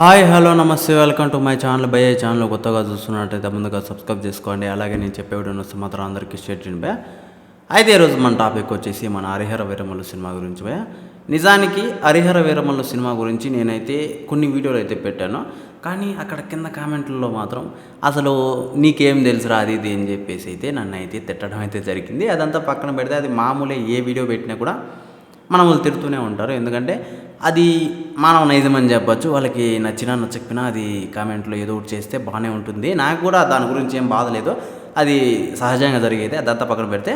Hi hello నమస్తే welcome to my channel భయ్య. Channel కొత్తగా చూస్తున్నట్టయితే ముందుగా సబ్స్క్రైబ్ చేసుకోండి. అలాగే నేను చెప్పే వీడియో వస్తే మాత్రం అందరికీ షేర్ చేయండి భయ్య. అయితే ఈరోజు మన టాపిక్ వచ్చేసి మన హరిహర వీరమల్లు సినిమా గురించి భయ్య. నిజానికి హరిహర వీరమల్లు సినిమా గురించి నేనైతే కొన్ని వీడియోలు అయితే పెట్టాను. కానీ అక్కడ కింద కామెంట్లలో మాత్రం అసలు నీకేం తెలుసురా అది ఇది అని చెప్పేసి అయితే నన్ను అయితే తిట్టడం అయితే జరిగింది. అదంతా పక్కన పెడితే అది మామూలే, ఏ వీడియో పెట్టినా కూడా మనం వాళ్ళు తిడుతూనే ఉంటారు. ఎందుకంటే అది మానవ నైజం అని చెప్పచ్చు. వాళ్ళకి నచ్చినా నచ్చకపోయినా అది కామెంట్లో ఏదో ఒకటి చేస్తే బాగానే ఉంటుంది. నాకు కూడా దాని గురించి ఏం బాధ లేదు, అది సహజంగా జరిగేది. అదంతా పక్కన పెడితే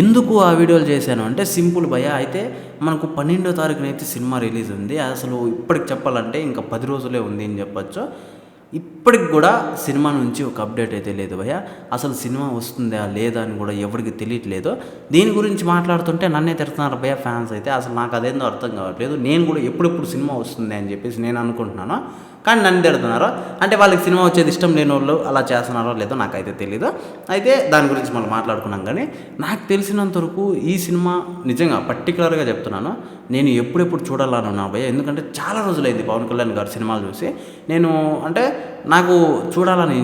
ఎందుకు ఆ వీడియోలు చేశాను అంటే సింపుల్ భయ. అయితే మనకు 12వ తారీఖునైతే సినిమా రిలీజ్ ఉంది. అసలు ఇప్పటికి చెప్పాలంటే ఇంకా 10 రోజులే ఉంది అని చెప్పచ్చు. ఇప్పటికి కూడా సినిమా నుంచి ఒక అప్డేట్ అయితే లేదు భయ్య. అసలు సినిమా వస్తుందా లేదా అని కూడా ఎవరికి తెలియట్లేదు. దీని గురించి మాట్లాడుతుంటే నన్నే తిడుతున్నారు భయ్య ఫ్యాన్స్ అయితే. అసలు నాకు అదేందో అర్థం కావట్లేదు. నేను కూడా ఎప్పుడెప్పుడు సినిమా వస్తుంది అని చెప్పేసి నేను అనుకుంటున్నాను, కానీ నన్ను తిడుతున్నారు. అంటే వాళ్ళకి సినిమా వచ్చేది ఇష్టం లేని వాళ్ళు అలా చేస్తున్నారో లేదో నాకైతే తెలీదు. అయితే దాని గురించి మనం మాట్లాడుకున్నాం. కానీ నాకు తెలిసినంత వరకు ఈ సినిమా నిజంగా పర్టికులర్గా చెప్తున్నాను, నేను ఎప్పుడెప్పుడు చూడాలని ఉన్నాను భయ్య. ఎందుకంటే చాలా రోజులైంది పవన్ కళ్యాణ్ గారు సినిమాలు చూసి. నేను అంటే నాకు చూడాలని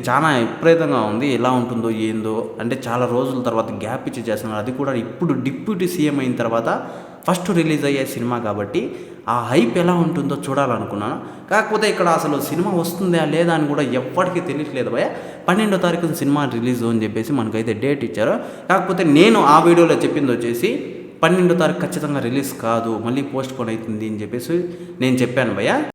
చాలా విపరీతంగా ఉంది. ఎలా ఉంటుందో ఏందో అంటే చాలా రోజుల తర్వాత గ్యాప్ ఇచ్చి చేస్తున్నారు. అది కూడా ఇప్పుడు డిప్యూటీ సీఎం అయిన తర్వాత ఫస్ట్ రిలీజ్ అయ్యే సినిమా కాబట్టి ఆ హైప్ ఎలా ఉంటుందో చూడాలనుకున్నాను. కాకపోతే ఇక్కడ అసలు సినిమా వస్తుందా లేదా అని కూడా ఎవ్వరికీ తెలియట్లేదు భయ్య. 12వ తారీఖున సినిమా రిలీజ్ అని చెప్పేసి మనకైతే డేట్ ఇచ్చారు. కాకపోతే నేను ఆ వీడియోలో చెప్పింది వచ్చేసి 12వ తారీఖు ఖచ్చితంగా రిలీజ్ కాదు, మళ్ళీ పోస్ట్ పోన్ అవుతుంది అని చెప్పేసి నేను చెప్పాను భయ్య.